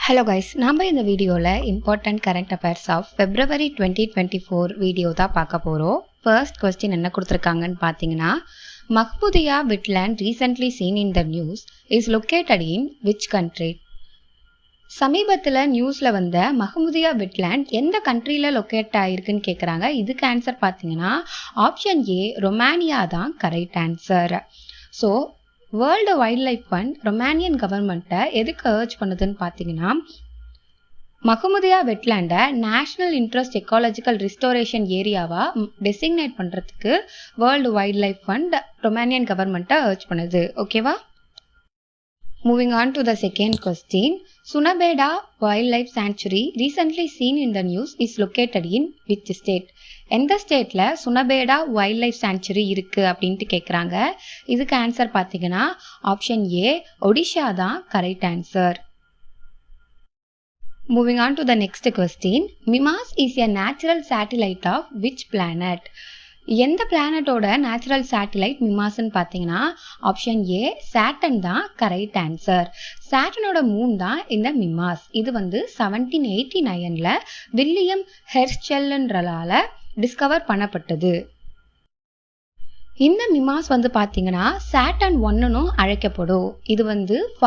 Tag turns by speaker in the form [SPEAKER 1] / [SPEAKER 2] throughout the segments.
[SPEAKER 1] Hello guys, நாம் இந்த வீடியோவில் important current affairs of February 2024 video தான் பார்க்க போகிறோம். ஃபர்ஸ்ட் கொஸ்டின் என்ன கொடுத்துருக்காங்கன்னு பார்த்தீங்கன்னா, Mahmudia wetland recently seen in the news is located in which country? சமீபத்தில் நியூஸில் வந்த மஹ்மூதியா வெட்லேண்ட் எந்த கண்ட்ரியில் லொக்கேட் ஆகிருக்குன்னு கேட்குறாங்க. இதுக்கு ஆன்சர் பார்த்தீங்கன்னா ஆப்ஷன் ஏ ரொமானியா தான் correct answer. So world wildlife fund Romanian கவர்மெண்ட்டை எதுக்கு அர்ஜ் பண்ணுதுன்னு பார்த்தீங்கன்னா, மஹ்மூதியா வெட்லேண்டை நேஷ்னல் இன்ட்ரெஸ்ட் எக்காலஜிக்கல் ரிஸ்டோரேஷன் ஏரியாவாக டெசிக்னேட் பண்ணுறதுக்கு world wildlife fund Romanian கவர்மெண்ட்டை அர்ஜ் பண்ணுது. ஓகேவா? Moving on to the second question, Sunabeda Wildlife Sanctuary recently seen in the news is located in which state? எந்த ஸ்டேட்டில் சுனபேடா வைல்ட் லைஃப் சாங்சுரி இருக்குது அப்படின்ட்டு கேட்குறாங்க. இதுக்கு ஆன்சர் பார்த்தீங்கன்னா ஆப்ஷன் ஏ ஒடிஷா தான் correct answer. Moving on to the next question, MIMAS is a natural satellite of which planet? எந்த பிளானட்டோட natural satellite மிமாஸ்ன்னு பார்த்தீங்கன்னா ஆப்ஷன் ஏ சாட்டன் தான் கரெக்ட் ஆன்சர். சாட்டனோட மூன் தான் இந்த மிமாஸ். இது 1789 வில்லியம் ஹெர்ஸ்செல்ன்றலால டிஸ்கவர் பண்ணப்பட்டது. இந்த மிமாஸ் பார்த்தீங்கன்னா சாட்டன் 1ன்னு அழைக்கப்படும். இது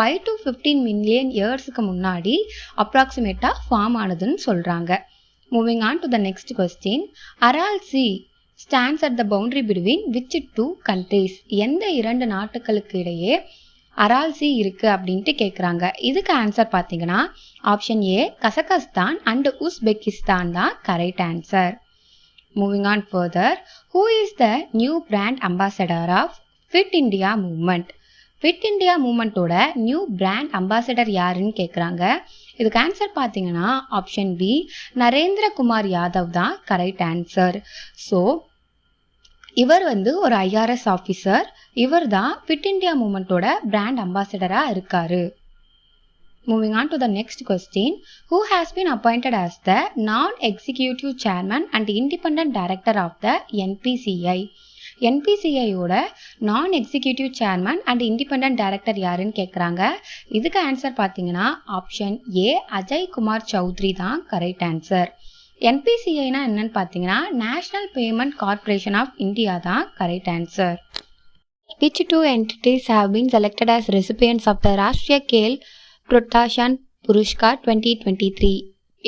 [SPEAKER 1] 5 to 15 மில்லியன் இயர்ஸுக்கு முன்னாடி அப்ராக்சிமேட்டாக ஃபார்ம் ஆனதுன்னு சொல்கிறாங்க. Moving on to the next question, Aral sea stands at the boundary between which two countries? எந்த இரண்டு நாட்டுகளுக்கு இடையே அரால் சி இருக்கு அப்படின்ட்டு கேட்குறாங்க. இதுக்கு ஆன்சர் பார்த்தீங்கன்னா option A Kazakhstan and Uzbekistan தான் correct answer. Moving on further, who is the new brand ambassador of fit India movement? Fit India மூவ்மெண்ட்டோட நியூ பிராண்ட் அம்பாசடர் யாருன்னு கேட்குறாங்க. இதுக்கு ஆன்சர் பார்த்தீங்கன்னா ஆப்ஷன் பி நரேந்திர குமார் யாதவ் தான் கரெக்ட் ஆன்சர். ஸோ இவர் ஒரு IRS officer. இவர் தான் ஃபிட் இண்டியா மூவ்மெண்ட்டோட பிராண்ட் அம்பாசடராக இருக்காரு. Moving on to the next question, who has been appointed as the non executive chairman and independent director of the NPCI? NPCIயோட non executive chairman and independent director யாருன்னு கேட்குறாங்க. இதுக்கு answer பார்த்தீங்கன்னா option A Ajay Kumar Chaudhary தான் correct answer. NPCIனா என்னன்னு பார்த்தீங்கன்னா national payment corporation of India தான் correct answer. Which two entities have been selected as recipients of the Rashtriya Khel Protsahan Puraskar 2023?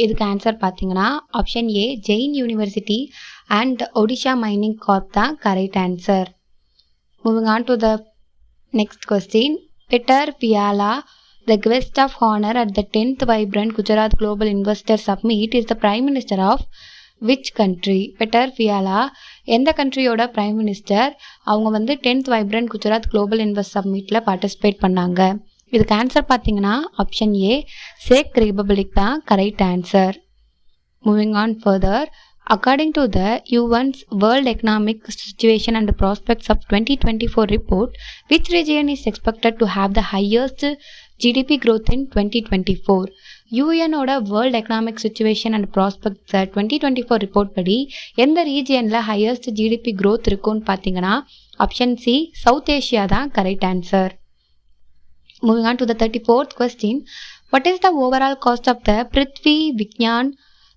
[SPEAKER 1] இதுக்கு ஆன்சர் பார்த்தீங்கன்னா option A Jain university and Odisha mining corp தான் correct answer. Moving on to the next question, Peter Fiala the guest of honor at the 10th Vibrant Gujarat Global Investor Summit is the Prime Minister of which country? Peter Fiala எந்த கண்ட்ரியோட prime minister? அவங்க 10th Vibrant Gujarat Global Investor Summitல participate பண்ணாங்க. இதுக்கு answer பார்த்தீங்கன்னா option A சேக் republic தான் correct answer. Moving on further, according to the UN's World Economic Situation and Prospects of 2024 report, which region is expected to have the highest GDP growth in 2024? UNோட world economic situation and prospects 2024 report படி எந்த ரீஜியனில் highest GDP growth இருக்குன்னு பார்த்தீங்கன்னா option C South Asia தான் correct answer. Moving on to the 34th question, what is the overall cost of the Prithvi Vigyan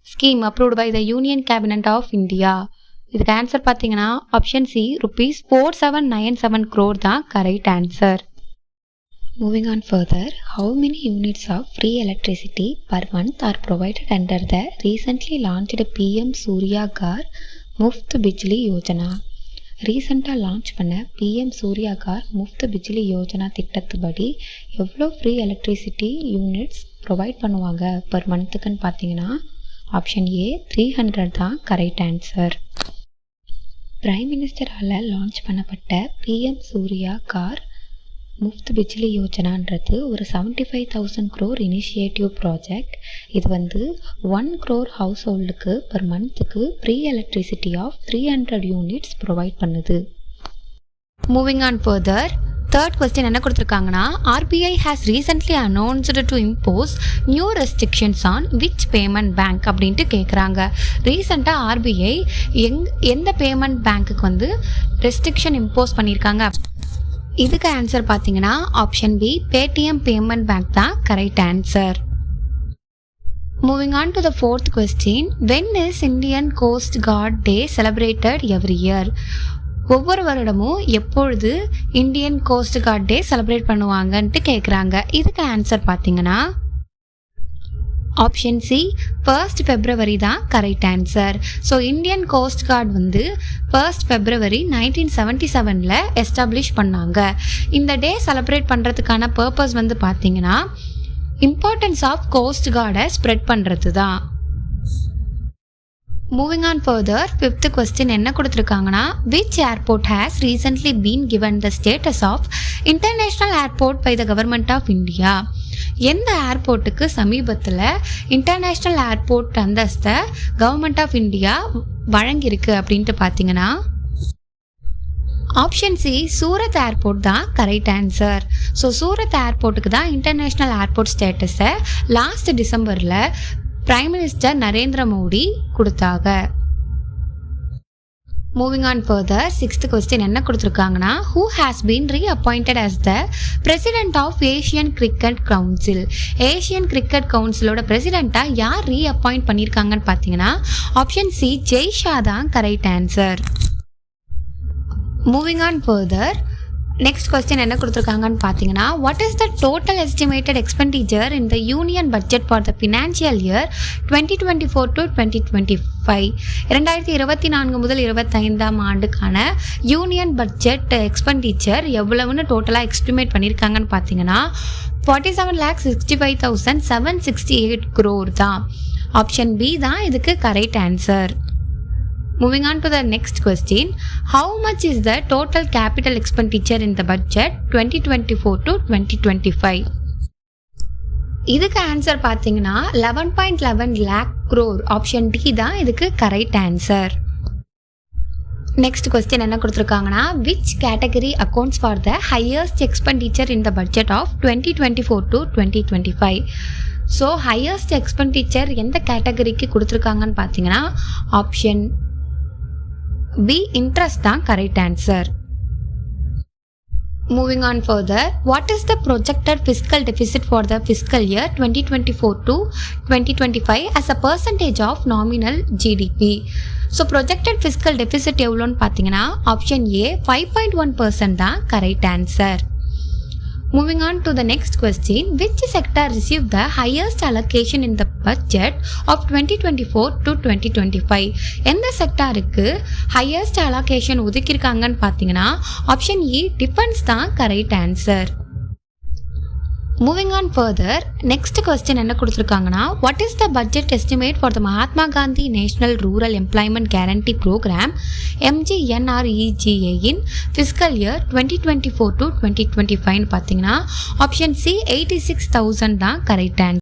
[SPEAKER 1] scheme approved by the union cabinet of India? இதுக்கு answer பார்த்தீங்கன்னா option C ₹4797 crore தான் correct answer. Moving on further, how many units of free electricity per month are provided under the recently launched PM Surya Ghar Muft Bijli Yojana? ரீசெண்டாக launch பண்ண PM Surya Ghar Muft Bijli Yojana திட்டத்துப்படி எவ்வளோ free electricity units provide பண்ணுவாங்க per மந்த்துக்குன்னு பார்த்தீங்கன்னா option A 300 தான் correct answer. Prime மினிஸ்டரால் launch பண்ணப்பட்ட PM சூர்யா கார் முஃப்த் பிஜ்லி யோஜனான்றது ஒரு 75,000 crore இனிஷியேட்டிவ் ப்ராஜெக்ட். இது 1 crore ஹவுஸ் ஹோல்டுக்கு பர் மந்த்துக்கு free electricity of 300 units provide பண்ணுது. Moving on further, third question என்ன கொடுத்துருக்காங்கன்னா, RBI has recently announced to impose new restrictions on which payment bank அப்படின்ட்டு கேட்குறாங்க. ரீசெண்டாக RBI எந்த பேமெண்ட் பேங்க்குக்கு ரெஸ்ட்ரிக்ஷன் இம்போஸ் பண்ணியிருக்காங்க? இதுக்கு ஆன்சர் பார்த்தீங்கன்னா option B Paytm payment bank தான் correct answer. Moving on to the fourth question, when is Indian Coast Guard Day celebrated every year? ஒவ்வொரு வருடமும் எப்பொழுது Indian coast guard day celebrate பண்ணுவாங்கன்ட்டு கேட்குறாங்க. இதுக்கு ஆன்சர் பார்த்தீங்கன்னா ஆப்ஷன் சி 1st February தான் correct answer. So Indian coast guard வந்து 1st February 1977 establish பண்ணாங்க. இந்த டே செலிப்ரேட் பண்ணுறதுக்கான பர்பஸ் வந்து பார்த்தீங்கன்னா இம்பார்ட்டன்ஸ் ஆஃப் கோஸ்ட் கார்டை ஸ்ப்ரெட் பண்ணுறது தான். Moving on further, 5th question என்ன கொடுத்துருக்காங்கன்னா, which airport has recently been given the status of international airport by the government of India? எந்த ஏர்போர்ட்டுக்கு சமீபத்தில் இன்டர்நேஷ்னல் ஏர்போர்ட் அந்தஸ்தை கவர்மெண்ட் ஆஃப் இந்தியா வழங்கியிருக்கு அப்படின்ட்டு பார்த்தீங்கன்னா ஆப்ஷன் சி சூரத் ஏர்போர்ட் தான் கரெக்ட் ஆன்சர். ஸோ சூரத் ஏர்போர்ட்டுக்கு தான் இன்டர்நேஷ்னல் ஏர்போர்ட் ஸ்டேட்டஸை லாஸ்ட் டிசம்பரில் பிரைம் மினிஸ்டர் நரேந்திர மோடி கொடுத்தாங்க. Moving on further, 6th question என்ன கொடுத்துருக்காங்கன்னா, who has been reappointed as the president of Asian Cricket Council? Asian Cricket கவுன்சிலோட பிரசிடெண்ட்டாக யார் ரீஅப்பாயிண்ட் பண்ணியிருக்காங்கன்னு பார்த்தீங்கன்னா ஆப்ஷன் சி ஜெய்ஷா தான் correct answer. Moving on further, next question என்ன கொடுத்துருக்காங்கன்னு பார்த்தீங்கன்னா, what is the total estimated expenditure in the union budget for the financial year 2024 to 2025? 2024 முதல் 25 ஆண்டுக்கான யூனியன் பட்ஜெட் எக்ஸ்பெண்டிச்சர் எவ்வளவுன்னு டோட்டலாக எஸ்டிமேட் பண்ணியிருக்காங்கன்னு பார்த்தீங்கன்னா 47,65,768 crore தான். ஆப்ஷன் பி தான் இதுக்கு correct answer. Moving on to the next question, how much is the total capital expenditure in the budget 2024 to 2025? இதுக்கு ஆன்சர் பார்த்தீங்கன்னா 11.11 lakh crore. ஆப்ஷன் டி தான் இதுக்கு கரெக்ட் ஆன்சர். நெக்ஸ்ட் கொஸ்டின் என்ன கொடுத்துருக்காங்கன்னா, which category accounts for the highest expenditure in the budget of 2024 to 2025? So highest expenditure எந்த கேட்டகரிக்கு கொடுத்துருக்காங்கன்னு பார்த்தீங்கன்னா ஆப்ஷன் பி இன்ட்ரெஸ்ட் தான் correct answer. Moving on further, what is the projected fiscal deficit for the fiscal year 2024 to 2025 as a percentage of nominal GDP? So projected fiscal deficit எவ்வளோன்னு பார்த்தீங்கன்னா option ஏ 5.1% தான் correct answer. Moving on to the next question, which sector received the highest allocation in the budget of 2024 to 2025? எந்த செக்டாருக்கு highest allocation ஒதுக்கியிருக்காங்கன்னு பார்த்தீங்கன்னா option E defence தான் correct answer. Moving on further, next question என்ன கொடுத்துருக்காங்கன்னா, what is the budget estimate for the Mahatma Gandhi national rural employment guarantee programme MGNREGA in fiscal year 2024 to 2025 பார்த்தீங்கன்னா option C 86,000 தான் correct answer.